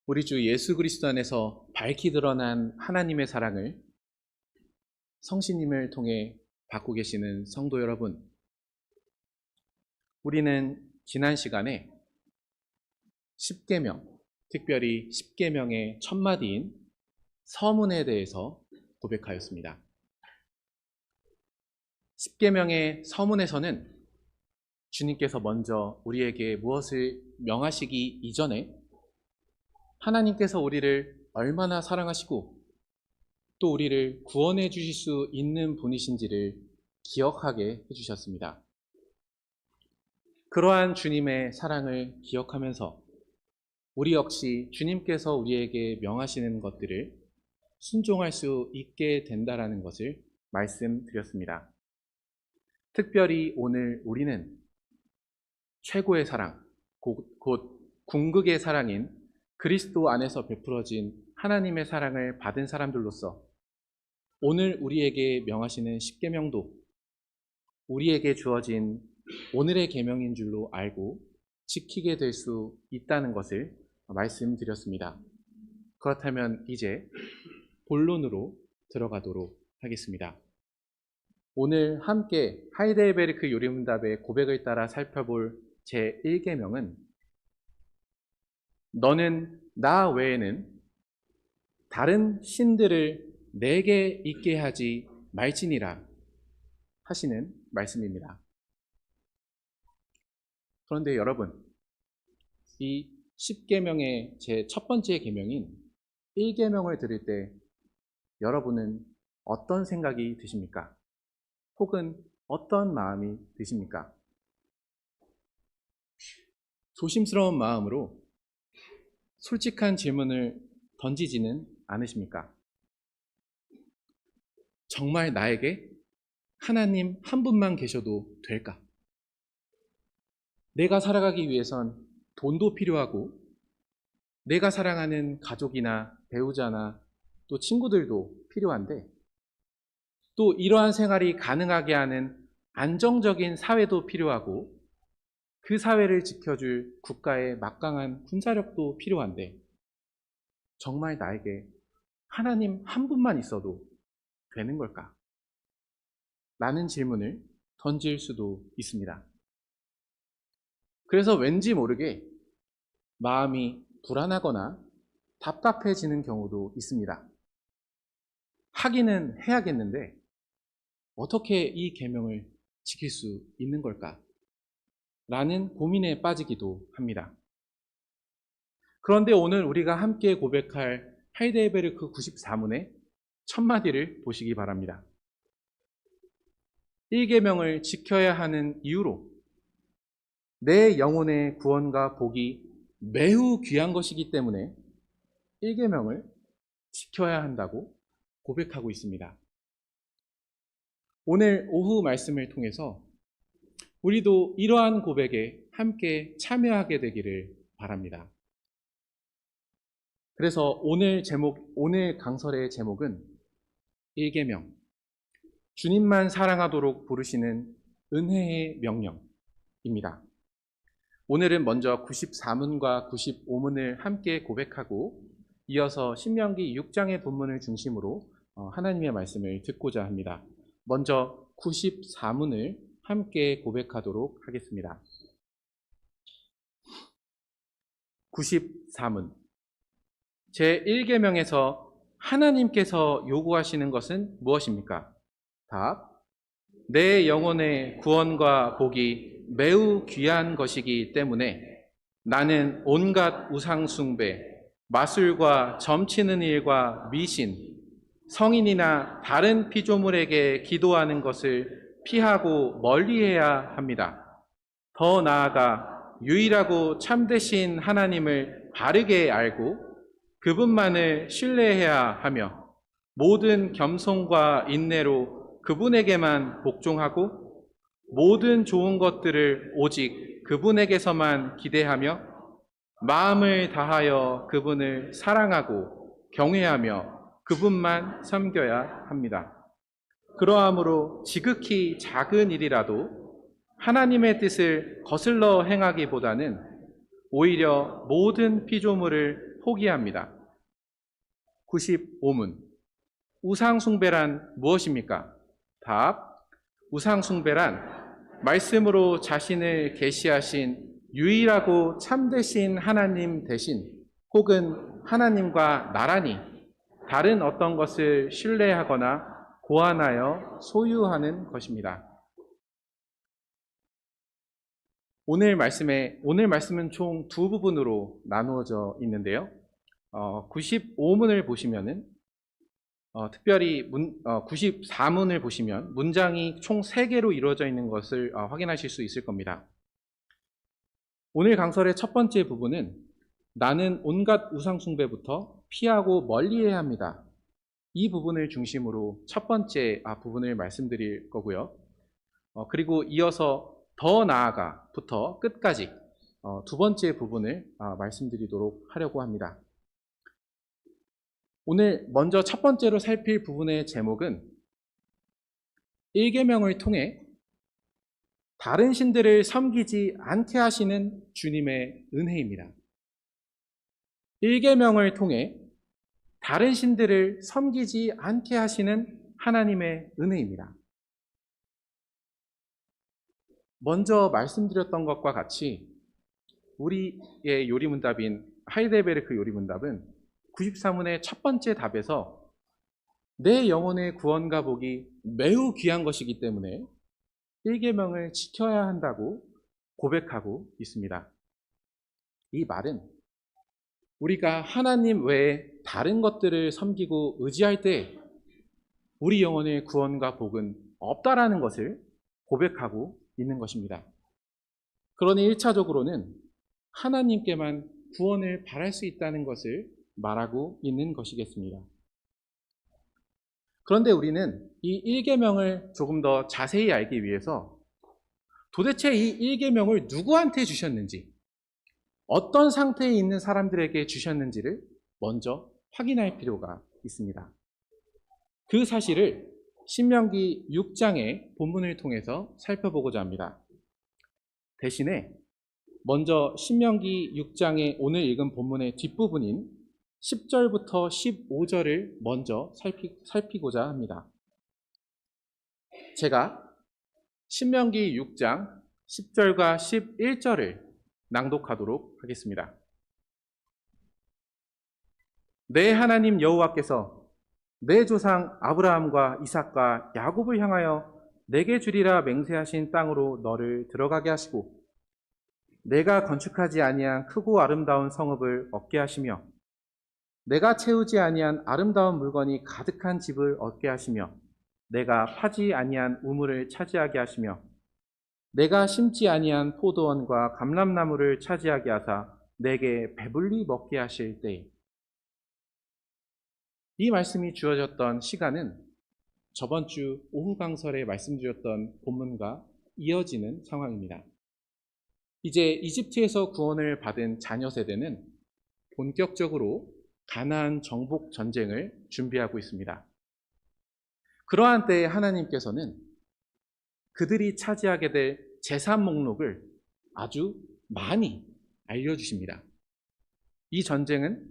우리 주 예수 그리스도 안에서 밝히 드러난 하나님의 사랑을 성신님을 통해 받고 계시는 성도 여러분, 우리는 지난 시간에 십계명, 특별히 십계명의 첫 마디인 서문에 대해서 고백하였습니다. 십계명의 서문에서는 주님께서 먼저 우리에게 무엇을 명하시기 이전에 하나님께서 우리를 얼마나 사랑하시고 또 우리를 구원해 주실 수 있는 분이신지를 기억하게 해주셨습니다. 그러한 주님의 사랑을 기억하면서 우리 역시 주님께서 우리에게 명하시는 것들을 순종할 수 있게 된다라는 것을 말씀드렸습니다. 특별히 오늘 우리는 최고의 사랑, 곧 궁극의 사랑인 그리스도 안에서 베풀어진 하나님의 사랑을 받은 사람들로서 오늘 우리에게 명하시는 십계명도 우리에게 주어진 오늘의 계명인 줄로 알고 지키게 될 수 있다는 것을 말씀드렸습니다. 그렇다면 이제 본론으로 들어가도록 하겠습니다. 오늘 함께 하이델베르크 요리문답의 고백을 따라 살펴볼 제1계명은 너는 나 외에는 다른 신들을 내게 있게 하지 말지니라 하시는 말씀입니다. 그런데 여러분, 이 10계명의 제 첫 번째 계명인 1계명을 들을 때 여러분은 어떤 생각이 드십니까? 혹은 어떤 마음이 드십니까? 조심스러운 마음으로 솔직한 질문을 던지지는 않으십니까? 정말 나에게 하나님 한 분만 계셔도 될까? 내가 살아가기 위해선 돈도 필요하고 내가 사랑하는 가족이나 배우자나 또 친구들도 필요한데 또 이러한 생활이 가능하게 하는 안정적인 사회도 필요하고 그 사회를 지켜줄 국가의 막강한 군사력도 필요한데 정말 나에게 하나님 한 분만 있어도 되는 걸까? 라는 질문을 던질 수도 있습니다. 그래서 왠지 모르게 마음이 불안하거나 답답해지는 경우도 있습니다. 하기는 해야겠는데 어떻게 이 계명을 지킬 수 있는 걸까? 라는 고민에 빠지기도 합니다. 그런데 오늘 우리가 함께 고백할 하이델베르크 94문의 첫 마디를 보시기 바랍니다. 1계명을 지켜야 하는 이유로 내 영혼의 구원과 복이 매우 귀한 것이기 때문에 1계명을 지켜야 한다고 고백하고 있습니다. 오늘 오후 말씀을 통해서 우리도 이러한 고백에 함께 참여하게 되기를 바랍니다. 그래서 오늘 강설의 제목은 1계명, 주님만 사랑하도록 부르시는 은혜의 명령입니다. 오늘은 먼저 94문과 95문을 함께 고백하고 이어서 신명기 6장의 본문을 중심으로 하나님의 말씀을 듣고자 합니다. 먼저 94문을 함께 고백하도록 하겠습니다. 94문. 제1계명에서 하나님께서 요구하시는 것은 무엇입니까? 답. 내 영혼의 구원과 복이 매우 귀한 것이기 때문에 나는 온갖 우상숭배, 마술과 점치는 일과 미신, 성인이나 다른 피조물에게 기도하는 것을 피하고 멀리해야 합니다. 더 나아가 유일하고 참되신 하나님을 바르게 알고 그분만을 신뢰해야 하며 모든 겸손과 인내로 그분에게만 복종하고 모든 좋은 것들을 오직 그분에게서만 기대하며 마음을 다하여 그분을 사랑하고 경외하며 그분만 섬겨야 합니다. 그러함으로 지극히 작은 일이라도 하나님의 뜻을 거슬러 행하기보다는 오히려 모든 피조물을 포기합니다. 95문. 우상숭배란 무엇입니까? 답. 우상숭배란 말씀으로 자신을 계시하신 유일하고 참되신 하나님 대신 혹은 하나님과 나란히 다른 어떤 것을 신뢰하거나 고안하여 소유하는 것입니다. 오늘 말씀은 총 두 부분으로 나누어져 있는데요. 95문을 보시면은 특별히 94문을 보시면 문장이 총 3개로 이루어져 있는 것을 확인하실 수 있을 겁니다. 오늘 강설의 첫 번째 부분은 나는 온갖 우상숭배부터 피하고 멀리해야 합니다. 이 부분을 중심으로 첫 번째 부분을 말씀드릴 거고요. 그리고 이어서 더 나아가부터 끝까지 두 번째 부분을 말씀드리도록 하려고 합니다. 오늘 먼저 첫 번째로 살필 부분의 제목은 1계명을 통해 다른 신들을 섬기지 않게 하시는 주님의 은혜입니다. 1계명을 통해 다른 신들을 섬기지 않게 하시는 하나님의 은혜입니다. 먼저 말씀드렸던 것과 같이 우리의 요리문답인 하이델베르크 요리문답은 94문의 첫 번째 답에서 내 영혼의 구원과 복이 매우 귀한 것이기 때문에 1계명을 지켜야 한다고 고백하고 있습니다. 이 말은 우리가 하나님 외에 다른 것들을 섬기고 의지할 때 우리 영혼의 구원과 복은 없다라는 것을 고백하고 있는 것입니다. 그러니 1차적으로는 하나님께만 구원을 바랄 수 있다는 것을 말하고 있는 것이겠습니다. 그런데 우리는 이 1계명을 조금 더 자세히 알기 위해서 도대체 이 1계명을 누구한테 주셨는지, 어떤 상태에 있는 사람들에게 주셨는지를 먼저 확인할 필요가 있습니다. 그 사실을 신명기 6장의 본문을 통해서 살펴보고자 합니다. 대신에 먼저 신명기 6장의 오늘 읽은 본문의 뒷부분인 10절부터 15절을 먼저 살피고자 합니다. 제가 신명기 6장 10절과 11절을 낭독하도록 하겠습니다. 내 하나님 여호와께서 내 조상 아브라함과 이삭과 야곱을 향하여 내게 주리라 맹세하신 땅으로 너를 들어가게 하시고 내가 건축하지 아니한 크고 아름다운 성읍을 얻게 하시며 내가 채우지 아니한 아름다운 물건이 가득한 집을 얻게 하시며 내가 파지 아니한 우물을 차지하게 하시며 내가 심지 아니한 포도원과 감람나무를 차지하게 하사 내게 배불리 먹게 하실 때에. 이 말씀이 주어졌던 시간은 저번 주 오후 강설에 말씀드렸던 본문과 이어지는 상황입니다. 이제 이집트에서 구원을 받은 자녀 세대는 본격적으로 가나안 정복 전쟁을 준비하고 있습니다. 그러한 때에 하나님께서는 그들이 차지하게 될 재산 목록을 아주 많이 알려주십니다. 이 전쟁은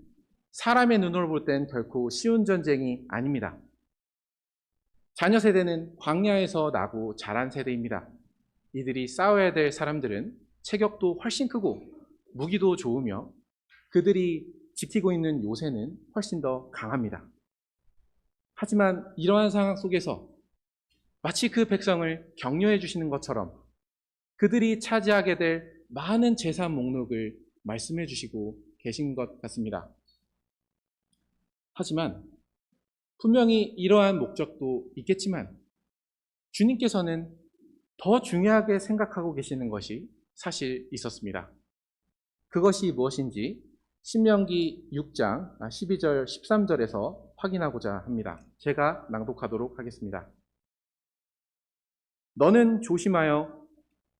사람의 눈으로 볼 땐 결코 쉬운 전쟁이 아닙니다. 자녀 세대는 광야에서 나고 자란 세대입니다. 이들이 싸워야 될 사람들은 체격도 훨씬 크고 무기도 좋으며 그들이 지키고 있는 요새는 훨씬 더 강합니다. 하지만 이러한 상황 속에서 마치 그 백성을 격려해 주시는 것처럼 그들이 차지하게 될 많은 재산 목록을 말씀해 주시고 계신 것 같습니다. 하지만 분명히 이러한 목적도 있겠지만 주님께서는 더 중요하게 생각하고 계시는 것이 사실 있었습니다. 그것이 무엇인지 신명기 6장 12절 13절에서 확인하고자 합니다. 제가 낭독하도록 하겠습니다. 너는 조심하여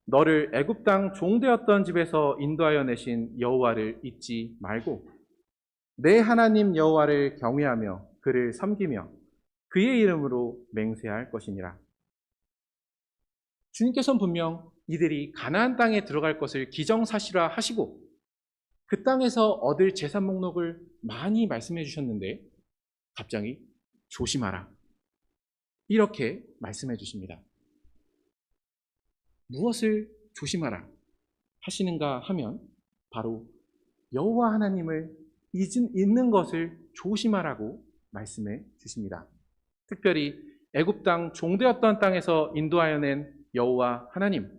너를 애굽 땅 종되었던 집에서 인도하여 내신 여호와를 잊지 말고 내 하나님 여호와를 경외하며 그를 섬기며 그의 이름으로 맹세할 것이니라. 주님께서는 분명 이들이 가나안 땅에 들어갈 것을 기정사실화하시고 그 땅에서 얻을 재산 목록을 많이 말씀해 주셨는데 갑자기 조심하라, 이렇게 말씀해 주십니다. 무엇을 조심하라 하시는가 하면 바로 여호와 하나님을 잊는 것을 조심하라고 말씀해 주십니다. 특별히 애굽 땅 종되었던 땅에서 인도하여 낸 여호와 하나님,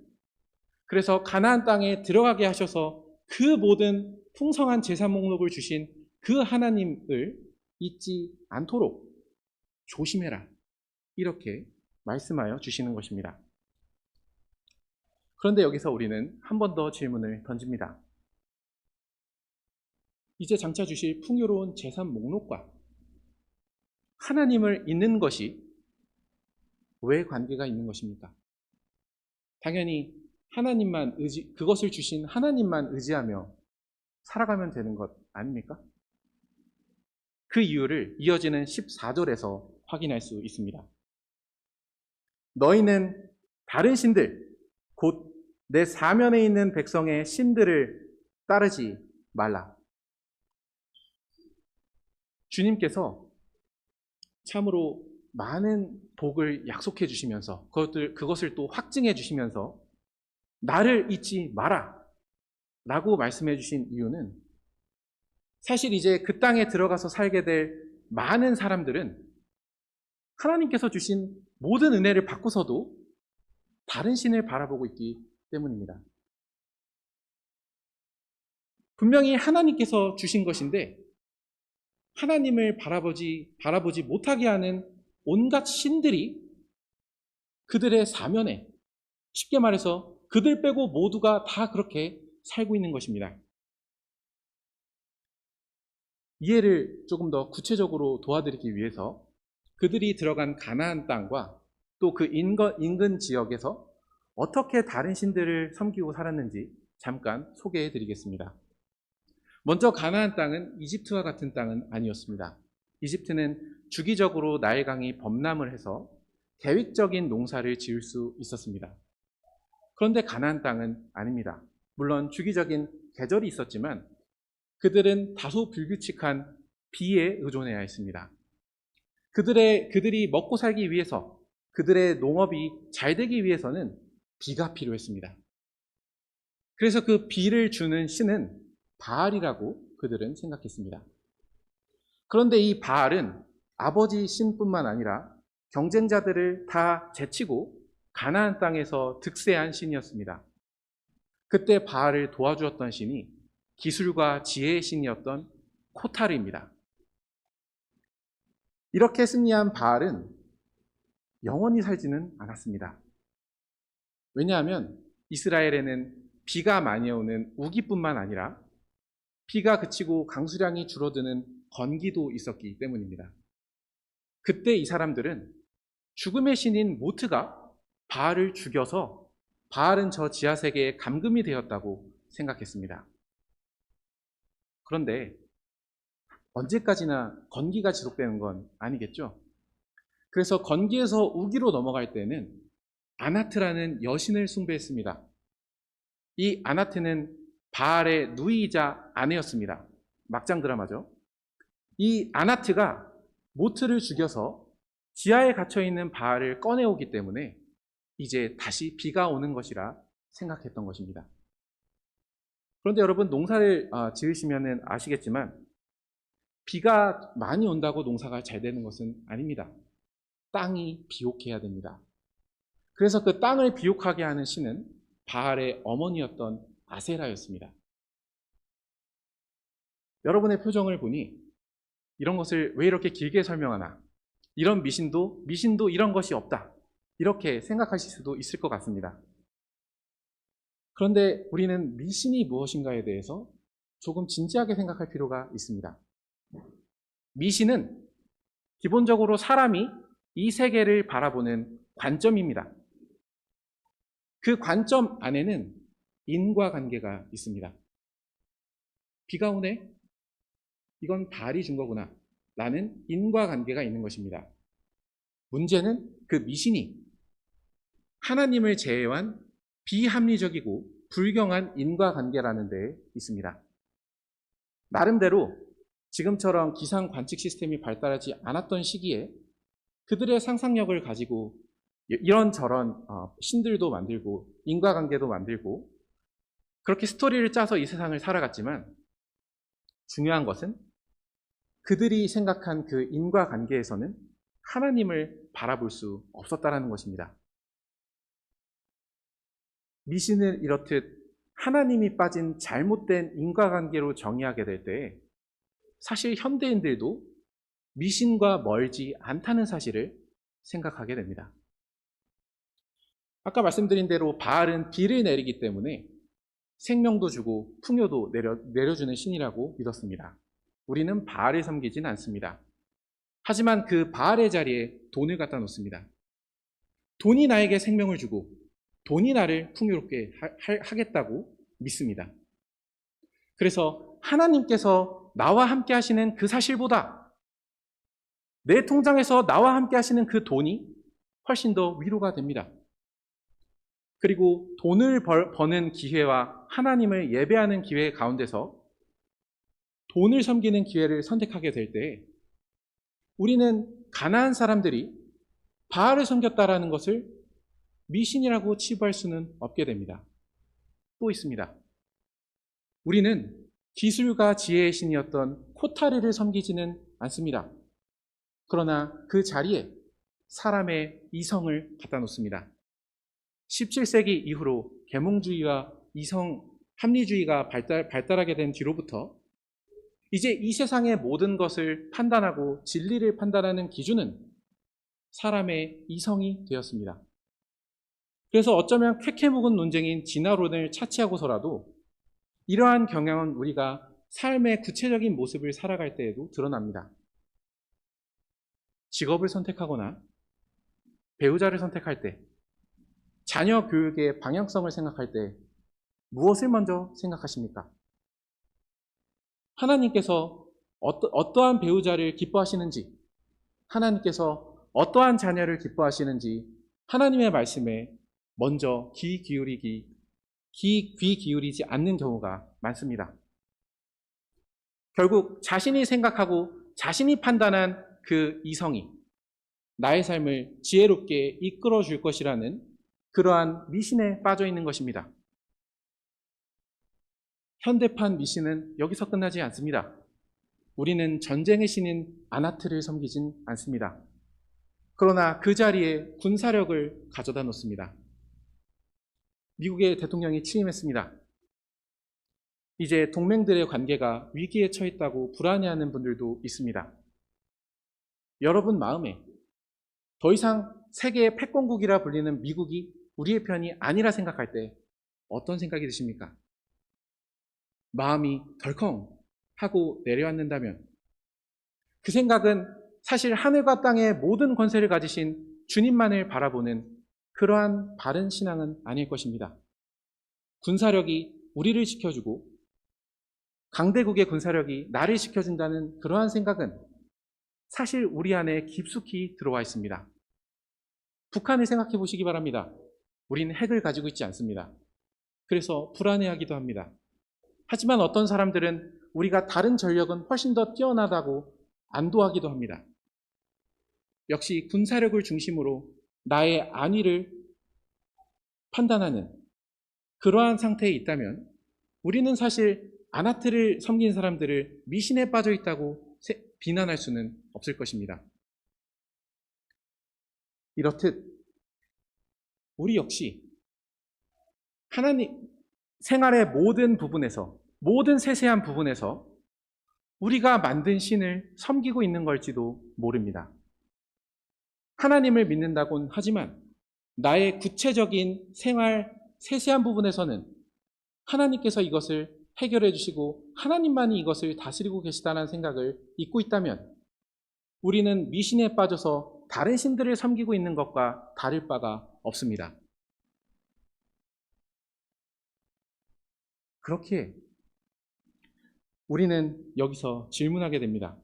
그래서 가나안 땅에 들어가게 하셔서 그 모든 풍성한 제사 목록을 주신 그 하나님을 잊지 않도록 조심해라, 이렇게 말씀하여 주시는 것입니다. 그런데 여기서 우리는 한 번 더 질문을 던집니다. 이제 장차 주실 풍요로운 재산 목록과 하나님을 잊는 것이 왜 관계가 있는 것입니까? 당연히 그것을 주신 하나님만 의지하며 살아가면 되는 것 아닙니까? 그 이유를 이어지는 14절에서 확인할 수 있습니다. 너희는 다른 신들, 곧 내 사면에 있는 백성의 신들을 따르지 말라. 주님께서 참으로 많은 복을 약속해 주시면서 그것을 또 확증해 주시면서 나를 잊지 마라 라고 말씀해 주신 이유는, 사실 이제 그 땅에 들어가서 살게 될 많은 사람들은 하나님께서 주신 모든 은혜를 받고서도 다른 신을 바라보고 있기 때문입니다. 분명히 하나님께서 주신 것인데 하나님을 바라보지 못하게 하는 온갖 신들이 그들의 사면에, 쉽게 말해서 그들 빼고 모두가 다 그렇게 살고 있는 것입니다. 이해를 조금 더 구체적으로 도와드리기 위해서 그들이 들어간 가나안 땅과 또 그 인근 지역에서 어떻게 다른 신들을 섬기고 살았는지 잠깐 소개해 드리겠습니다. 먼저 가나안 땅은 이집트와 같은 땅은 아니었습니다. 이집트는 주기적으로 나일강이 범람을 해서 계획적인 농사를 지을 수 있었습니다. 그런데 가나안 땅은 아닙니다. 물론 주기적인 계절이 있었지만 그들은 다소 불규칙한 비에 의존해야 했습니다. 그들이 먹고 살기 위해서, 그들의 농업이 잘 되기 위해서는 비가 필요했습니다. 그래서 그 비를 주는 신은 바알이라고 그들은 생각했습니다. 그런데 이 바알은 아버지 신뿐만 아니라 경쟁자들을 다 제치고 가나안 땅에서 득세한 신이었습니다. 그때 바알을 도와주었던 신이 기술과 지혜의 신이었던 코타르입니다. 이렇게 승리한 바알은 영원히 살지는 않았습니다. 왜냐하면 이스라엘에는 비가 많이 오는 우기뿐만 아니라 비가 그치고 강수량이 줄어드는 건기도 있었기 때문입니다. 그때 이 사람들은 죽음의 신인 모트가 바알을 죽여서 바알은 저 지하세계의 감금이 되었다고 생각했습니다. 그런데 언제까지나 건기가 지속되는 건 아니겠죠? 그래서 건기에서 우기로 넘어갈 때는 아나트라는 여신을 숭배했습니다. 이 아나트는 바알의 누이이자 아내였습니다. 막장 드라마죠. 이 아나트가 모트를 죽여서 지하에 갇혀있는 바알을 꺼내오기 때문에 이제 다시 비가 오는 것이라 생각했던 것입니다. 그런데 여러분, 농사를 지으시면 아시겠지만 비가 많이 온다고 농사가 잘 되는 것은 아닙니다. 땅이 비옥해야 됩니다. 그래서 그 땅을 비옥하게 하는 신은 바알의 어머니였던 아세라였습니다. 여러분의 표정을 보니 이런 것을 왜 이렇게 길게 설명하나, 이런 미신도 이런 것이 없다, 이렇게 생각하실 수도 있을 것 같습니다. 그런데 우리는 미신이 무엇인가에 대해서 조금 진지하게 생각할 필요가 있습니다. 미신은 기본적으로 사람이 이 세계를 바라보는 관점입니다. 그 관점 안에는 인과관계가 있습니다. 비가 오네? 이건 바알이 준 거구나 라는 인과관계가 있는 것입니다. 문제는 그 미신이 하나님을 제외한 비합리적이고 불경한 인과관계라는 데에 있습니다. 나름대로 지금처럼 기상 관측 시스템이 발달하지 않았던 시기에 그들의 상상력을 가지고 이런저런 신들도 만들고 인과관계도 만들고 그렇게 스토리를 짜서 이 세상을 살아갔지만 중요한 것은 그들이 생각한 그 인과관계에서는 하나님을 바라볼 수 없었다라는 것입니다. 미신을 이렇듯 하나님이 빠진 잘못된 인과관계로 정의하게 될 때 사실 현대인들도 미신과 멀지 않다는 사실을 생각하게 됩니다. 아까 말씀드린 대로 바알은 비를 내리기 때문에 생명도 주고 풍요도 내려주는 신이라고 믿었습니다. 우리는 바알을 섬기진 않습니다. 하지만 그 바알의 자리에 돈을 갖다 놓습니다. 돈이 나에게 생명을 주고 돈이 나를 풍요롭게 하겠다고 믿습니다. 그래서 하나님께서 나와 함께 하시는 그 사실보다 내 통장에서 나와 함께 하시는 그 돈이 훨씬 더 위로가 됩니다. 그리고 돈을 버는 기회와 하나님을 예배하는 기회 가운데서 돈을 섬기는 기회를 선택하게 될 때 우리는 가나안 사람들이 바알을 섬겼다라는 것을 미신이라고 치부할 수는 없게 됩니다. 또 있습니다. 우리는 기술과 지혜의 신이었던 코타르를 섬기지는 않습니다. 그러나 그 자리에 사람의 이성을 갖다 놓습니다. 17세기 이후로 계몽주의와 이성 합리주의가 발달하게 된 뒤로부터 이제 이 세상의 모든 것을 판단하고 진리를 판단하는 기준은 사람의 이성이 되었습니다. 그래서 어쩌면 쾌쾌 묵은 논쟁인 진화론을 차치하고서라도 이러한 경향은 우리가 삶의 구체적인 모습을 살아갈 때에도 드러납니다. 직업을 선택하거나 배우자를 선택할 때, 자녀 교육의 방향성을 생각할 때 무엇을 먼저 생각하십니까? 하나님께서 어떠한 배우자를 기뻐하시는지, 하나님께서 어떠한 자녀를 기뻐하시는지 하나님의 말씀에 먼저 귀 기울이지 않는 경우가 많습니다. 결국 자신이 생각하고 자신이 판단한 그 이성이 나의 삶을 지혜롭게 이끌어 줄 것이라는 그러한 미신에 빠져 있는 것입니다. 현대판 미신은 여기서 끝나지 않습니다. 우리는 전쟁의 신인 아나트를 섬기진 않습니다. 그러나 그 자리에 군사력을 가져다 놓습니다. 미국의 대통령이 취임했습니다. 이제 동맹들의 관계가 위기에 처했다고 불안해하는 분들도 있습니다. 여러분 마음에 더 이상 세계의 패권국이라 불리는 미국이 우리의 편이 아니라 생각할 때 어떤 생각이 드십니까? 마음이 덜컹 하고 내려앉는다면 그 생각은 사실 하늘과 땅의 모든 권세를 가지신 주님만을 바라보는 그러한 바른 신앙은 아닐 것입니다. 군사력이 우리를 지켜주고 강대국의 군사력이 나를 지켜준다는 그러한 생각은 사실 우리 안에 깊숙이 들어와 있습니다. 북한을 생각해 보시기 바랍니다. 우리는 핵을 가지고 있지 않습니다. 그래서 불안해하기도 합니다. 하지만 어떤 사람들은 우리가 다른 전력은 훨씬 더 뛰어나다고 안도하기도 합니다. 역시 군사력을 중심으로 나의 안위를 판단하는 그러한 상태에 있다면 우리는 사실 아나트를 섬긴 사람들을 미신에 빠져 있다고 비난할 수는 없을 것입니다. 이렇듯 우리 역시 하나님 생활의 모든 부분에서, 모든 세세한 부분에서 우리가 만든 신을 섬기고 있는 걸지도 모릅니다. 하나님을 믿는다고는 하지만 나의 구체적인 생활 세세한 부분에서는 하나님께서 이것을 해결해 주시고 하나님만이 이것을 다스리고 계시다는 생각을 잊고 있다면 우리는 미신에 빠져서 다른 신들을 섬기고 있는 것과 다를 바가 없습니다. 그렇기에 우리는 여기서 질문하게 됩니다.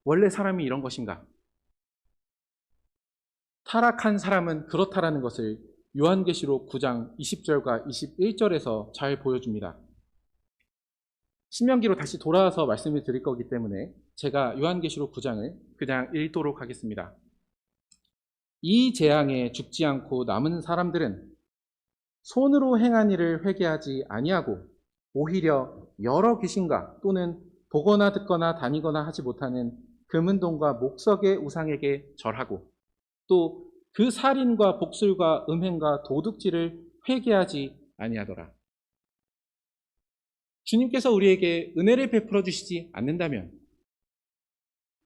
원래 사람이 이런 것인가? 타락한 사람은 그렇다라는 것을 요한계시록 9장 20절과 21절에서 잘 보여줍니다. 신명기로 다시 돌아와서 말씀을 드릴 거기 때문에 제가 요한계시록 9장을 그냥 읽도록 하겠습니다. 이 재앙에 죽지 않고 남은 사람들은 손으로 행한 일을 회개하지 아니하고 오히려 여러 귀신과 또는 보거나 듣거나 다니거나 하지 못하는 금은동과 목석의 우상에게 절하고 또 그 살인과 복술과 음행과 도둑질을 회개하지 아니하더라. 주님께서 우리에게 은혜를 베풀어 주시지 않는다면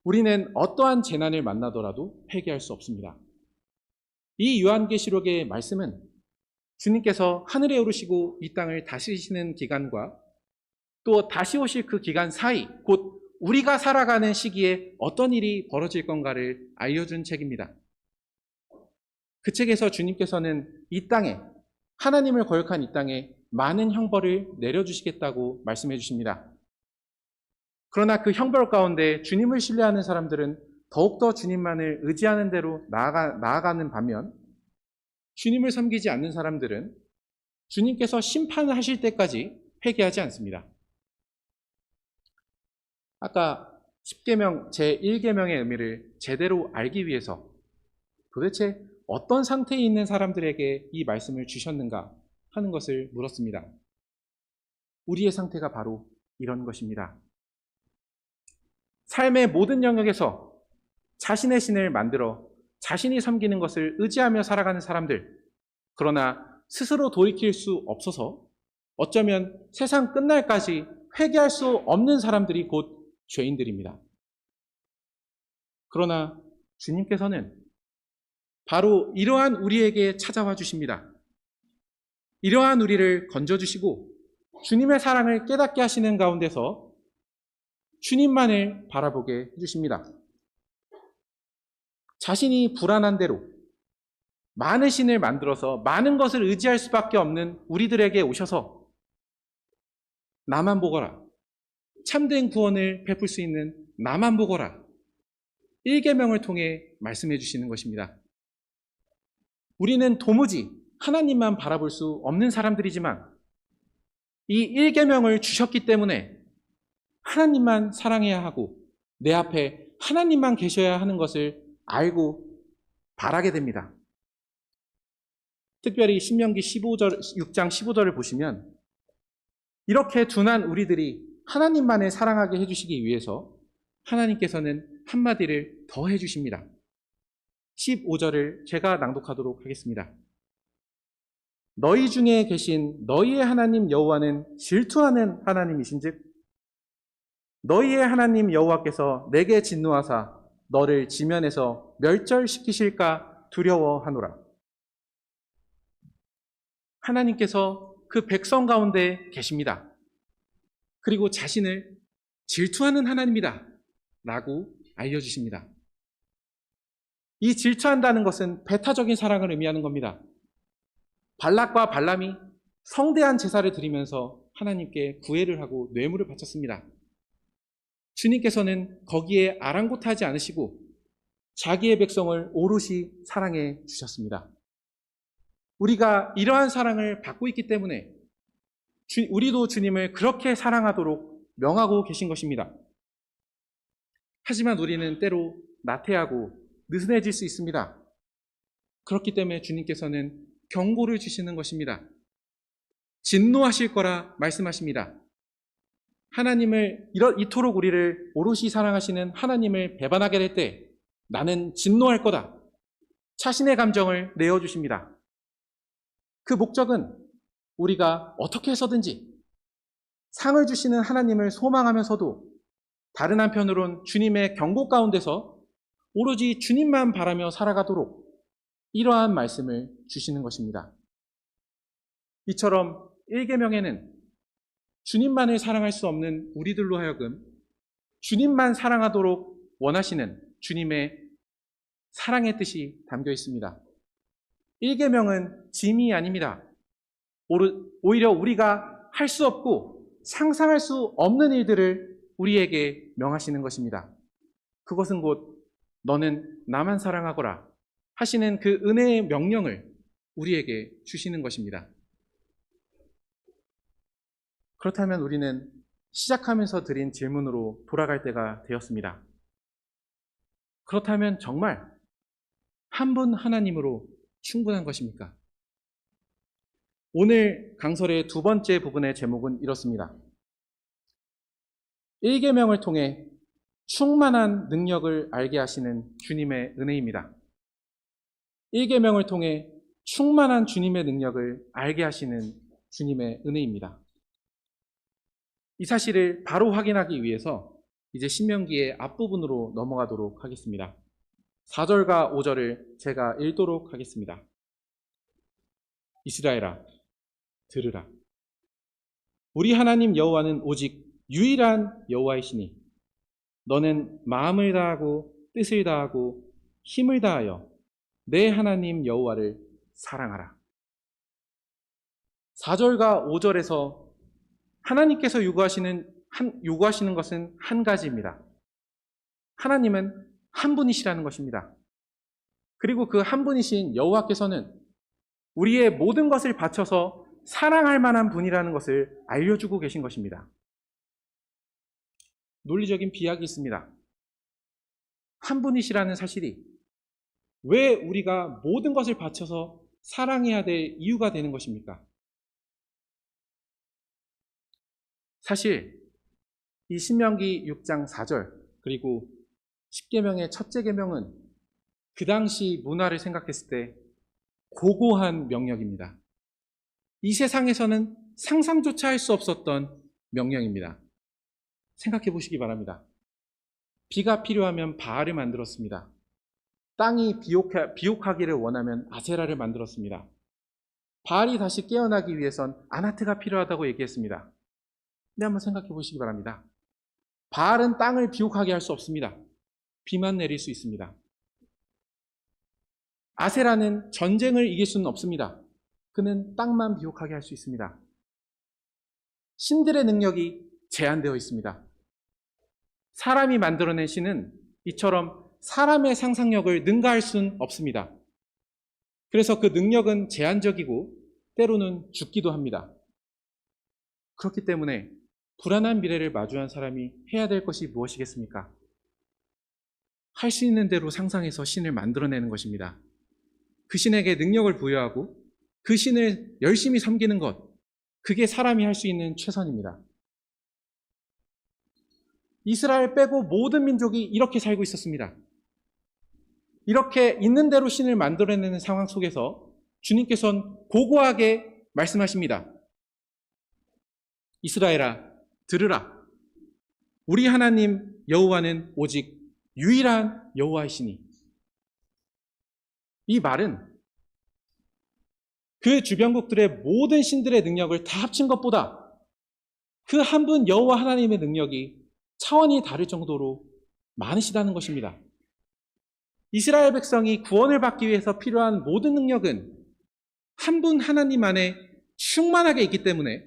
우리는 어떠한 재난을 만나더라도 회개할 수 없습니다. 이 요한계시록의 말씀은 주님께서 하늘에 오르시고 이 땅을 다스리시는 기간과 또 다시 오실 그 기간 사이, 곧 우리가 살아가는 시기에 어떤 일이 벌어질 건가를 알려준 책입니다. 그 책에서 주님께서는 이 땅에, 하나님을 거역한 이 땅에 많은 형벌을 내려주시겠다고 말씀해 주십니다. 그러나 그 형벌 가운데 주님을 신뢰하는 사람들은 더욱더 주님만을 의지하는 대로 나아가는 반면 주님을 섬기지 않는 사람들은 주님께서 심판을 하실 때까지 회개하지 않습니다. 아까 10계명 제1계명의 의미를 제대로 알기 위해서 도대체 어떤 상태에 있는 사람들에게 이 말씀을 주셨는가 하는 것을 물었습니다. 우리의 상태가 바로 이런 것입니다. 삶의 모든 영역에서 자신의 신을 만들어 자신이 섬기는 것을 의지하며 살아가는 사람들, 그러나 스스로 돌이킬 수 없어서 어쩌면 세상 끝날까지 회개할 수 없는 사람들이 곧 죄인들입니다. 그러나 주님께서는 바로 이러한 우리에게 찾아와 주십니다. 이러한 우리를 건져주시고 주님의 사랑을 깨닫게 하시는 가운데서 주님만을 바라보게 해주십니다. 자신이 불안한 대로 많은 신을 만들어서 많은 것을 의지할 수밖에 없는 우리들에게 오셔서 나만 보거라, 참된 구원을 베풀 수 있는 나만 보거라, 1계명을 통해 말씀해 주시는 것입니다. 우리는 도무지 하나님만 바라볼 수 없는 사람들이지만 이 1계명을 주셨기 때문에 하나님만 사랑해야 하고 내 앞에 하나님만 계셔야 하는 것을 알고 바라게 됩니다. 특별히 신명기 6장 15절을 보시면 이렇게 둔한 우리들이 하나님만을 사랑하게 해주시기 위해서 하나님께서는 한마디를 더 해주십니다. 15절을 제가 낭독하도록 하겠습니다. 너희 중에 계신 너희의 하나님 여호와는 질투하는 하나님이신즉 너희의 하나님 여호와께서 내게 진노하사 너를 지면에서 멸절시키실까 두려워하노라. 하나님께서 그 백성 가운데 계십니다. 그리고 자신을 질투하는 하나님이다 라고 알려주십니다. 이 질투한다는 것은 배타적인 사랑을 의미하는 겁니다. 발락과 발람이 성대한 제사를 드리면서 하나님께 구애를 하고 뇌물을 바쳤습니다. 주님께서는 거기에 아랑곳하지 않으시고 자기의 백성을 오롯이 사랑해 주셨습니다. 우리가 이러한 사랑을 받고 있기 때문에 우리도 주님을 그렇게 사랑하도록 명하고 계신 것입니다. 하지만 우리는 때로 나태하고 느슨해질 수 있습니다. 그렇기 때문에 주님께서는 경고를 주시는 것입니다. 진노하실 거라 말씀하십니다. 하나님을 이토록 우리를 오롯이 사랑하시는 하나님을 배반하게 될 때 나는 진노할 거다. 자신의 감정을 내어주십니다. 그 목적은 우리가 어떻게 해서든지 상을 주시는 하나님을 소망하면서도 다른 한편으론 주님의 경고 가운데서 오로지 주님만 바라며 살아가도록 이러한 말씀을 주시는 것입니다. 이처럼 1계명에는 주님만을 사랑할 수 없는 우리들로 하여금 주님만 사랑하도록 원하시는 주님의 사랑의 뜻이 담겨 있습니다. 1계명은 짐이 아닙니다. 오히려 우리가 할 수 없고 상상할 수 없는 일들을 우리에게 명하시는 것입니다. 그것은 곧 너는 나만 사랑하거라 하시는 그 은혜의 명령을 우리에게 주시는 것입니다. 그렇다면 우리는 시작하면서 드린 질문으로 돌아갈 때가 되었습니다. 그렇다면 정말 한 분 하나님으로 충분한 것입니까? 오늘 강설의 두 번째 부분의 제목은 이렇습니다. 1계명을 통해 충만한 능력을 알게 하시는 주님의 은혜입니다. 1계명을 통해 충만한 주님의 능력을 알게 하시는 주님의 은혜입니다. 이 사실을 바로 확인하기 위해서 이제 신명기의 앞부분으로 넘어가도록 하겠습니다. 4절과 5절을 제가 읽도록 하겠습니다. 이스라엘아, 들으라. 우리 하나님 여호와는 오직 유일한 여호와이시니 너는 마음을 다하고 뜻을 다하고 힘을 다하여 내 하나님 여호와를 사랑하라. 4절과 5절에서 하나님께서 요구하시는 것은 한 가지입니다. 하나님은 한 분이시라는 것입니다. 그리고 그 한 분이신 여호와께서는 우리의 모든 것을 바쳐서 사랑할 만한 분이라는 것을 알려주고 계신 것입니다. 논리적인 비약이 있습니다. 한 분이시라는 사실이 왜 우리가 모든 것을 바쳐서 사랑해야 될 이유가 되는 것입니까? 사실 이 신명기 6장 4절 그리고 10계명의 첫째 계명은 그 당시 문화를 생각했을 때 고고한 명령입니다. 이 세상에서는 상상조차 할 수 없었던 명령입니다. 생각해 보시기 바랍니다. 비가 필요하면 바알을 만들었습니다. 땅이 비옥하기를 원하면 아세라를 만들었습니다. 바알이 다시 깨어나기 위해선 아나트가 필요하다고 얘기했습니다. 네, 한번 생각해 보시기 바랍니다. 바알은 땅을 비옥하게 할 수 없습니다. 비만 내릴 수 있습니다. 아세라는 전쟁을 이길 수는 없습니다. 그는 땅만 비옥하게 할 수 있습니다. 신들의 능력이 제한되어 있습니다. 사람이 만들어낸 신은 이처럼 사람의 상상력을 능가할 수는 없습니다. 그래서 그 능력은 제한적이고 때로는 죽기도 합니다. 그렇기 때문에 불안한 미래를 마주한 사람이 해야 될 것이 무엇이겠습니까? 할 수 있는 대로 상상해서 신을 만들어내는 것입니다. 그 신에게 능력을 부여하고 그 신을 열심히 섬기는 것, 그게 사람이 할 수 있는 최선입니다. 이스라엘 빼고 모든 민족이 이렇게 살고 있었습니다. 이렇게 있는 대로 신을 만들어내는 상황 속에서 주님께서는 고고하게 말씀하십니다. 이스라엘아, 들으라. 우리 하나님 여호와는 오직 유일한 여호와이시니. 이 말은 그 주변국들의 모든 신들의 능력을 다 합친 것보다 그 한 분 여호와 하나님의 능력이 차원이 다를 정도로 많으시다는 것입니다. 이스라엘 백성이 구원을 받기 위해서 필요한 모든 능력은 한 분 하나님 안에 충만하게 있기 때문에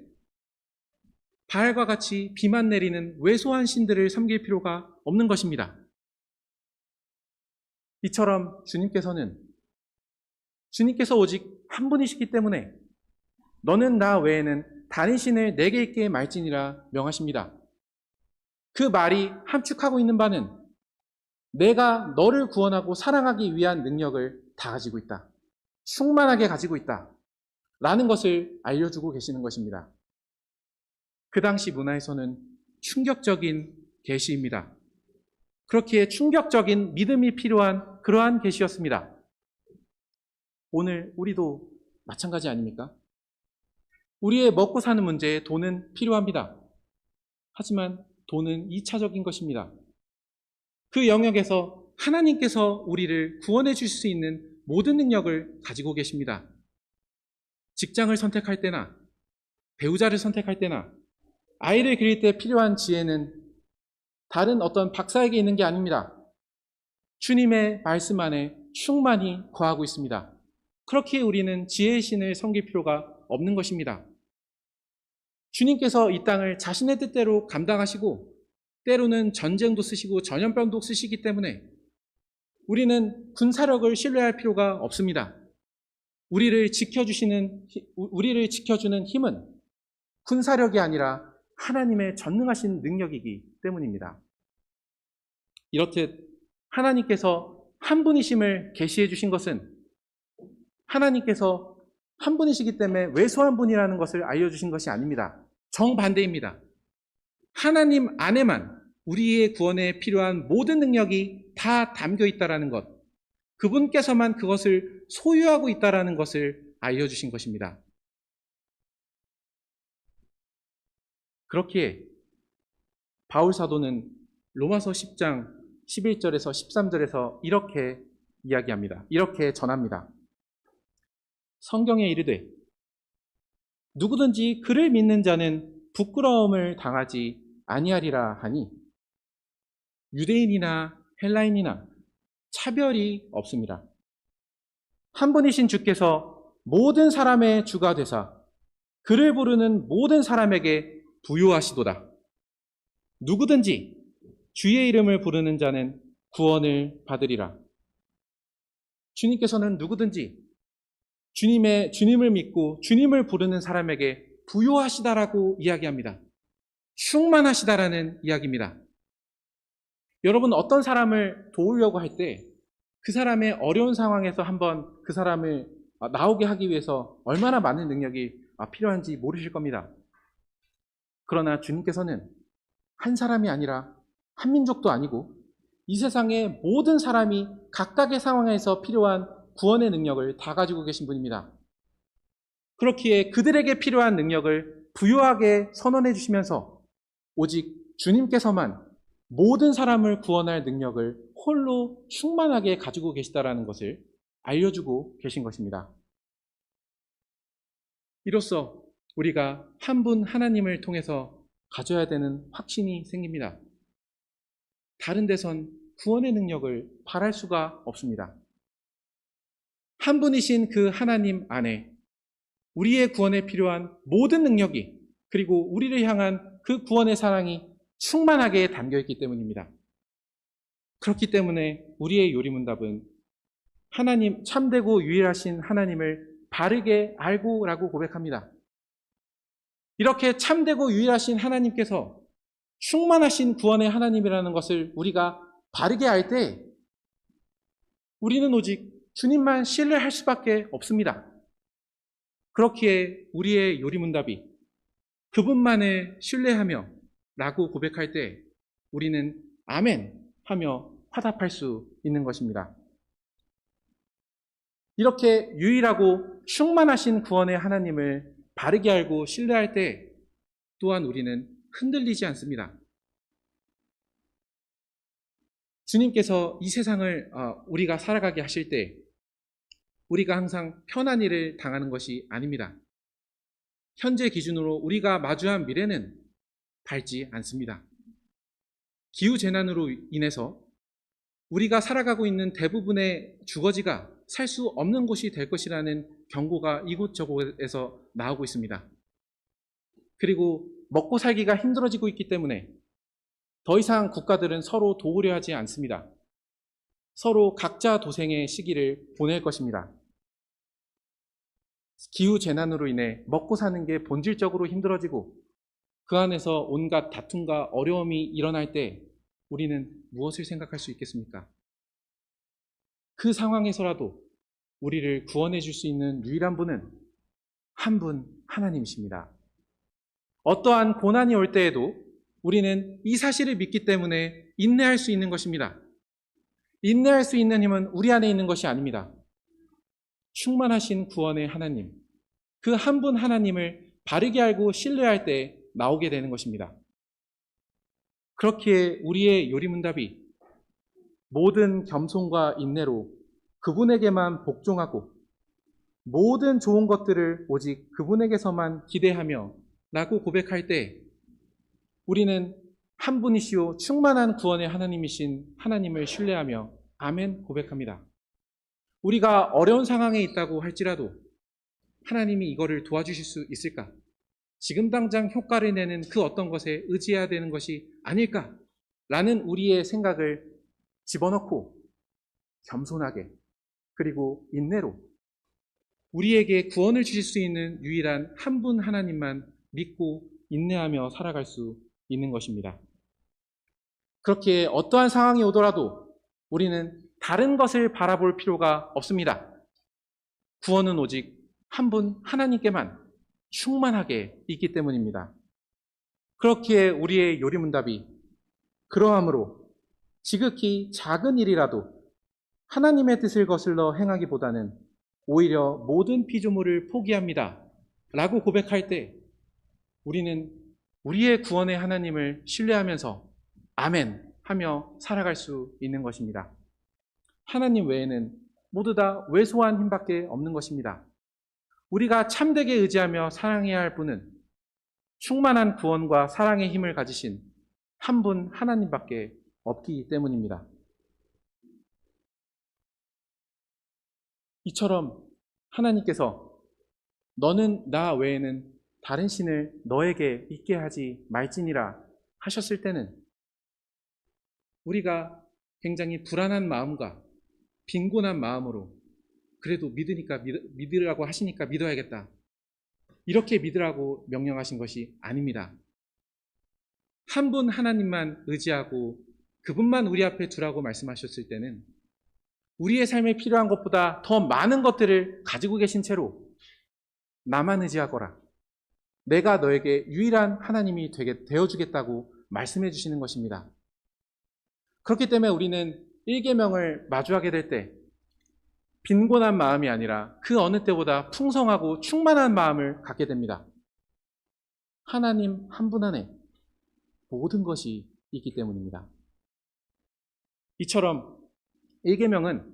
바알과 같이 비만 내리는 왜소한 신들을 섬길 필요가 없는 것입니다. 이처럼 주님께서 오직 한 분이시기 때문에 너는 나 외에는 다른 신을 내게 있게 말지니라 명하십니다. 그 말이 함축하고 있는 바는 내가 너를 구원하고 사랑하기 위한 능력을 다 가지고 있다. 충만하게 가지고 있다. 라는 것을 알려주고 계시는 것입니다. 그 당시 문화에서는 충격적인 계시입니다. 그렇기에 충격적인 믿음이 필요한 그러한 계시였습니다. 오늘 우리도 마찬가지 아닙니까? 우리의 먹고 사는 문제에 돈은 필요합니다. 하지만 돈은 2차적인 것입니다. 그 영역에서 하나님께서 우리를 구원해 주실 수 있는 모든 능력을 가지고 계십니다. 직장을 선택할 때나 배우자를 선택할 때나 아이를 기를 때 필요한 지혜는 다른 어떤 박사에게 있는 게 아닙니다. 주님의 말씀 안에 충만히 거하고 있습니다. 그렇기에 우리는 지혜의 신을 섬길 필요가 없는 것입니다. 주님께서 이 땅을 자신의 뜻대로 감당하시고 때로는 전쟁도 쓰시고 전염병도 쓰시기 때문에 우리는 군사력을 신뢰할 필요가 없습니다. 우리를 지켜주는 힘은 군사력이 아니라 하나님의 전능하신 능력이기 때문입니다. 이렇듯 하나님께서 한 분이심을 계시해 주신 것은 하나님께서 한 분이시기 때문에 외소한 분이라는 것을 알려주신 것이 아닙니다. 정반대입니다. 하나님 안에만 우리의 구원에 필요한 모든 능력이 다 담겨 있다는 것, 그분께서만 그것을 소유하고 있다는 것을 알려주신 것입니다. 그렇기에 바울 사도는 로마서 10장 11절에서 13절에서 이렇게 이야기합니다. 이렇게 전합니다. 성경에 이르되 누구든지 그를 믿는 자는 부끄러움을 당하지 아니하리라 하니 유대인이나 헬라인이나 차별이 없습니다. 한 분이신 주께서 모든 사람의 주가 되사 그를 부르는 모든 사람에게 부요하시도다. 누구든지 주의 이름을 부르는 자는 구원을 받으리라. 주님께서는 누구든지 주님을 믿고 주님을 부르는 사람에게 부요하시다라고 이야기합니다. 충만하시다라는 이야기입니다. 여러분, 어떤 사람을 도우려고 할 때 그 사람의 어려운 상황에서 한번 그 사람을 나오게 하기 위해서 얼마나 많은 능력이 필요한지 모르실 겁니다. 그러나 주님께서는 한 사람이 아니라 한 민족도 아니고 이 세상의 모든 사람이 각각의 상황에서 필요한 구원의 능력을 다 가지고 계신 분입니다. 그렇기에 그들에게 필요한 능력을 부유하게 선언해 주시면서 오직 주님께서만 모든 사람을 구원할 능력을 홀로 충만하게 가지고 계시다라는 것을 알려주고 계신 것입니다. 이로써 우리가 한 분 하나님을 통해서 가져야 되는 확신이 생깁니다. 다른 데선 구원의 능력을 바랄 수가 없습니다. 한 분이신 그 하나님 안에 우리의 구원에 필요한 모든 능력이 그리고 우리를 향한 그 구원의 사랑이 충만하게 담겨있기 때문입니다. 그렇기 때문에 우리의 요리문답은 하나님, 참되고 유일하신 하나님을 바르게 알고 라고 고백합니다. 이렇게 참되고 유일하신 하나님께서 충만하신 구원의 하나님이라는 것을 우리가 바르게 알 때 우리는 오직 주님만 신뢰할 수밖에 없습니다. 그렇기에 우리의 요리문답이 그분만을 신뢰하며 라고 고백할 때 우리는 아멘 하며 화답할 수 있는 것입니다. 이렇게 유일하고 충만하신 구원의 하나님을 바르게 알고 신뢰할 때 또한 우리는 흔들리지 않습니다. 주님께서 이 세상을 우리가 살아가게 하실 때 우리가 항상 편한 일을 당하는 것이 아닙니다. 현재 기준으로 우리가 마주한 미래는 밝지 않습니다. 기후재난으로 인해서 우리가 살아가고 있는 대부분의 주거지가 살 수 없는 곳이 될 것이라는 경고가 이곳저곳에서 나오고 있습니다. 그리고 먹고 살기가 힘들어지고 있기 때문에 더 이상 국가들은 서로 도우려 하지 않습니다. 서로 각자 도생의 시기를 보낼 것입니다. 기후재난으로 인해 먹고 사는 게 본질적으로 힘들어지고 그 안에서 온갖 다툼과 어려움이 일어날 때 우리는 무엇을 생각할 수 있겠습니까? 그 상황에서라도 우리를 구원해 줄 수 있는 유일한 분은 한 분 하나님이십니다. 어떠한 고난이 올 때에도 우리는 이 사실을 믿기 때문에 인내할 수 있는 것입니다. 인내할 수 있는 힘은 우리 안에 있는 것이 아닙니다. 충만하신 구원의 하나님, 그 한 분 하나님을 바르게 알고 신뢰할 때 나오게 되는 것입니다. 그렇기에 우리의 요리문답이 모든 겸손과 인내로 그분에게만 복종하고 모든 좋은 것들을 오직 그분에게서만 기대하며 라고 고백할 때 우리는 한 분이시오 충만한 구원의 하나님이신 하나님을 신뢰하며 아멘 고백합니다. 우리가 어려운 상황에 있다고 할지라도 하나님이 이거를 도와주실 수 있을까? 지금 당장 효과를 내는 그 어떤 것에 의지해야 되는 것이 아닐까? 라는 우리의 생각을 집어넣고 겸손하게 그리고 인내로 우리에게 구원을 주실 수 있는 유일한 한 분 하나님만 믿고 인내하며 살아갈 수 있는 것입니다. 그렇게 어떠한 상황이 오더라도 우리는 다른 것을 바라볼 필요가 없습니다. 구원은 오직 한 분 하나님께만 충만하게 있기 때문입니다. 그렇기에 우리의 요리문답이 그러함으로 지극히 작은 일이라도 하나님의 뜻을 거슬러 행하기보다는 오히려 모든 피조물을 포기합니다 라고 고백할 때 우리는 우리의 구원의 하나님을 신뢰하면서 아멘 하며 살아갈 수 있는 것입니다. 하나님 외에는 모두 다 왜소한 힘밖에 없는 것입니다. 우리가 참되게 의지하며 사랑해야 할 분은 충만한 구원과 사랑의 힘을 가지신 한 분 하나님밖에 없기 때문입니다. 이처럼 하나님께서 너는 나 외에는 다른 신을 너에게 있게 하지 말지니라 하셨을 때는 우리가 굉장히 불안한 마음과 빈곤한 마음으로 그래도 믿으라고 하시니까 믿어야겠다. 이렇게 믿으라고 명령하신 것이 아닙니다. 한 분 하나님만 의지하고 그분만 우리 앞에 두라고 말씀하셨을 때는 우리의 삶에 필요한 것보다 더 많은 것들을 가지고 계신 채로 나만 의지하거라. 내가 너에게 유일한 하나님이 되어주겠다고 말씀해 주시는 것입니다. 그렇기 때문에 우리는 1계명을 마주하게 될 때 빈곤한 마음이 아니라 그 어느 때보다 풍성하고 충만한 마음을 갖게 됩니다. 하나님 한 분 안에 모든 것이 있기 때문입니다. 이처럼 1계명은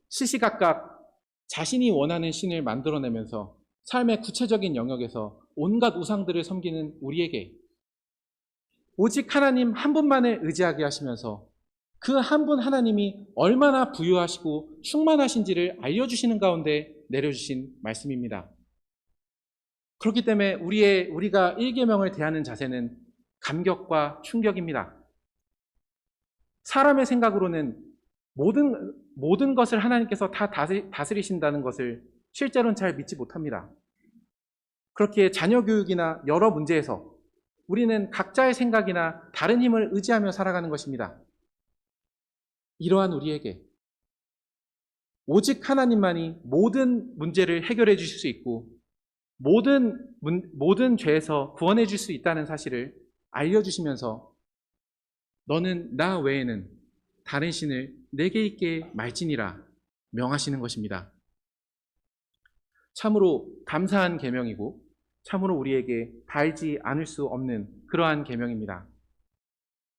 시시각각 자신이 원하는 신을 만들어내면서 삶의 구체적인 영역에서 온갖 우상들을 섬기는 우리에게 오직 하나님 한 분만을 의지하게 하시면서 그 한 분 하나님이 얼마나 부유하시고 충만하신지를 알려주시는 가운데 내려주신 말씀입니다. 그렇기 때문에 우리가 1계명을 대하는 자세는 감격과 충격입니다. 사람의 생각으로는 모든 것을 하나님께서 다 다스리신다는 것을 실제로는 잘 믿지 못합니다. 그렇기에 자녀 교육이나 여러 문제에서 우리는 각자의 생각이나 다른 힘을 의지하며 살아가는 것입니다. 이러한 우리에게 오직 하나님만이 모든 문제를 해결해 주실 수 있고 모든 죄에서 구원해 줄 수 있다는 사실을 알려주시면서 너는 나 외에는 다른 신을 내게 있게 말지니라 명하시는 것입니다. 참으로 감사한 계명이고 참으로 우리에게 달지 않을 수 없는 그러한 계명입니다.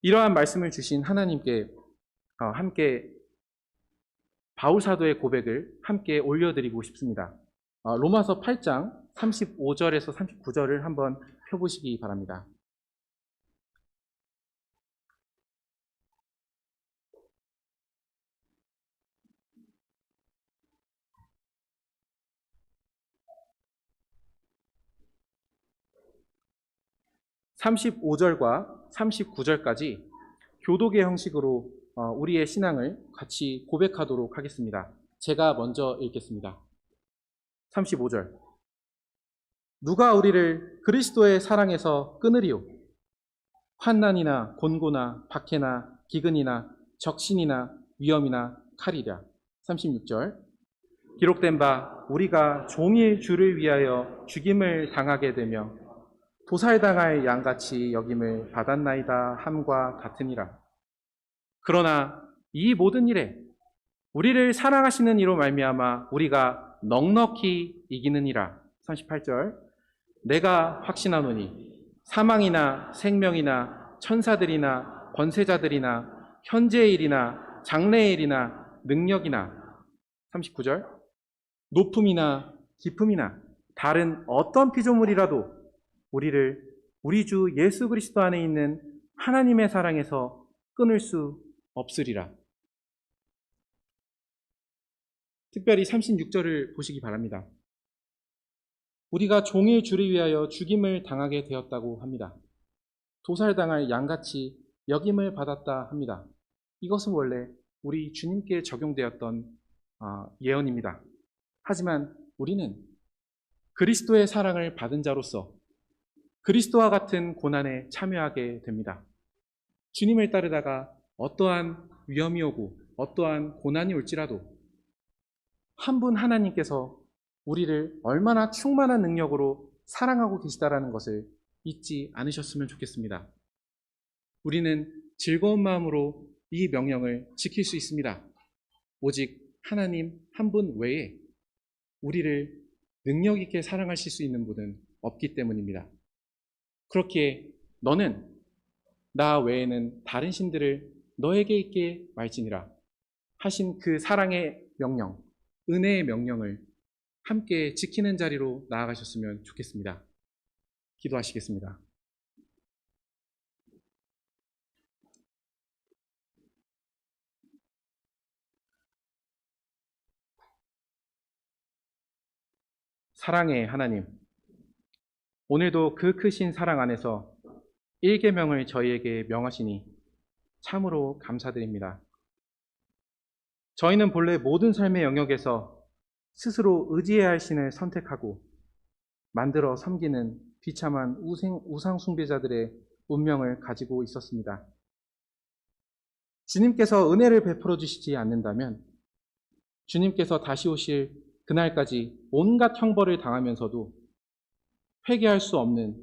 이러한 말씀을 주신 하나님께 함께 바울 사도의 고백을 함께 올려드리고 싶습니다. 로마서 8장 35절에서 39절을 한번 펴보시기 바랍니다. (35절과) (39절까지) 교독의 형식으로 우리의 신앙을 같이 고백하도록 하겠습니다. 제가 먼저 읽겠습니다. 35절. 누가 우리를 그리스도의 사랑에서 끊으리요? 환난이나 곤고나 박해나 기근이나 적신이나 위험이나 칼이랴. 36절. 기록된 바 우리가 종일 주를 위하여 죽임을 당하게 되며 도살당할 양같이 여김을 받았나이다 함과 같으니라. 그러나 이 모든 일에 우리를 사랑하시는 이로 말미암아 우리가 넉넉히 이기느니라. 38절. 내가 확신하노니 사망이나 생명이나 천사들이나 권세자들이나 현재의 일이나 장래의 일이나 능력이나 39절. 높음이나 깊음이나 다른 어떤 피조물이라도 우리를 우리 주 예수 그리스도 안에 있는 하나님의 사랑에서 끊을 수 없으리라. 특별히 36절을 보시기 바랍니다. 우리가 종일 주를 위하여 죽임을 당하게 되었다고 합니다. 도살당할 양같이 여김을 받았다 합니다. 이것은 원래 우리 주님께 적용되었던 예언입니다. 하지만 우리는 그리스도의 사랑을 받은 자로서 그리스도와 같은 고난에 참여하게 됩니다. 주님을 따르다가 어떠한 위험이 오고 어떠한 고난이 올지라도 한 분 하나님께서 우리를 얼마나 충만한 능력으로 사랑하고 계시다라는 것을 잊지 않으셨으면 좋겠습니다. 우리는 즐거운 마음으로 이 명령을 지킬 수 있습니다. 오직 하나님 한 분 외에 우리를 능력 있게 사랑하실 수 있는 분은 없기 때문입니다. 그렇기에 너는 나 외에는 다른 신들을 너에게 있게 말지니라 하신 그 사랑의 명령, 은혜의 명령을 함께 지키는 자리로 나아가셨으면 좋겠습니다. 기도하시겠습니다. 사랑의 하나님, 오늘도 그 크신 사랑 안에서 1계명을 저희에게 명하시니 참으로 감사드립니다. 저희는 본래 모든 삶의 영역에서 스스로 의지해야 할 신을 선택하고 만들어 섬기는 비참한 우상 숭배자들의 운명을 가지고 있었습니다. 주님께서 은혜를 베풀어 주시지 않는다면 주님께서 다시 오실 그날까지 온갖 형벌을 당하면서도 회개할 수 없는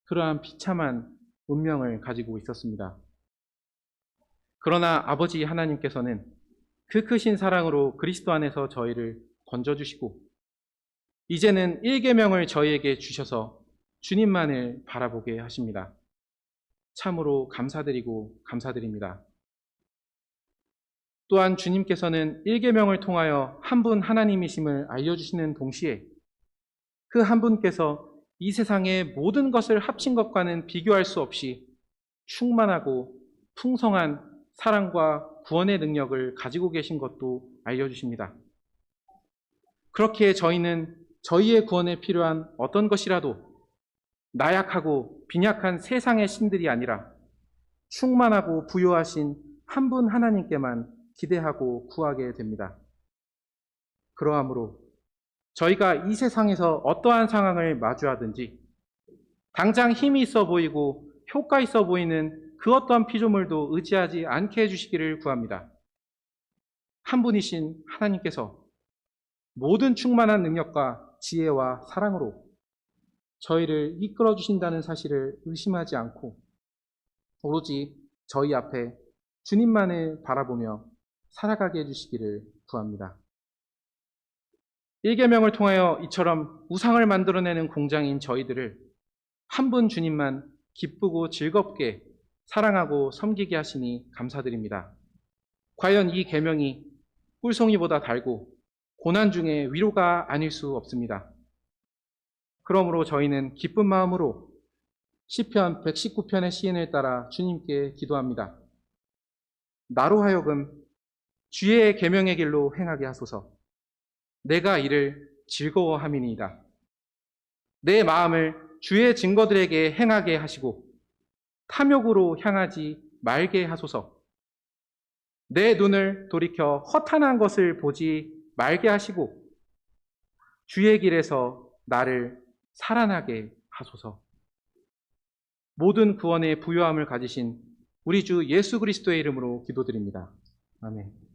그러한 비참한 운명을 가지고 있었습니다. 그러나 아버지 하나님께서는 그 크신 사랑으로 그리스도 안에서 저희를 건져주시고 이제는 1계명을 저희에게 주셔서 주님만을 바라보게 하십니다. 참으로 감사드리고 감사드립니다. 또한 주님께서는 1계명을 통하여 한 분 하나님이심을 알려주시는 동시에 그 한 분께서 이 세상의 모든 것을 합친 것과는 비교할 수 없이 충만하고 풍성한 사랑과 구원의 능력을 가지고 계신 것도 알려주십니다. 그렇기에 저희는 저희의 구원에 필요한 어떤 것이라도 나약하고 빈약한 세상의 신들이 아니라 충만하고 부요하신 한 분 하나님께만 기대하고 구하게 됩니다. 그러하므로 저희가 이 세상에서 어떠한 상황을 마주하든지 당장 힘이 있어 보이고 효과 있어 보이는 그 어떠한 피조물도 의지하지 않게 해주시기를 구합니다. 한 분이신 하나님께서 모든 충만한 능력과 지혜와 사랑으로 저희를 이끌어 주신다는 사실을 의심하지 않고 오로지 저희 앞에 주님만을 바라보며 살아가게 해주시기를 구합니다. 1계명을 통하여 이처럼 우상을 만들어내는 공장인 저희들을 한 분 주님만 기쁘고 즐겁게 사랑하고 섬기게 하시니 감사드립니다. 과연 이 계명이 꿀송이보다 달고 고난 중에 위로가 아닐 수 없습니다. 그러므로 저희는 기쁜 마음으로 시편 119편의 시인을 따라 주님께 기도합니다. 나로 하여금 주의 계명의 길로 행하게 하소서. 내가 이를 즐거워함이니이다. 내 마음을 주의 증거들에게 행하게 하시고 탐욕으로 향하지 말게 하소서. 내 눈을 돌이켜 허탄한 것을 보지 말게 하시고 주의 길에서 나를 살아나게 하소서. 모든 구원의 부요함을 가지신 우리 주 예수 그리스도의 이름으로 기도드립니다. 아멘.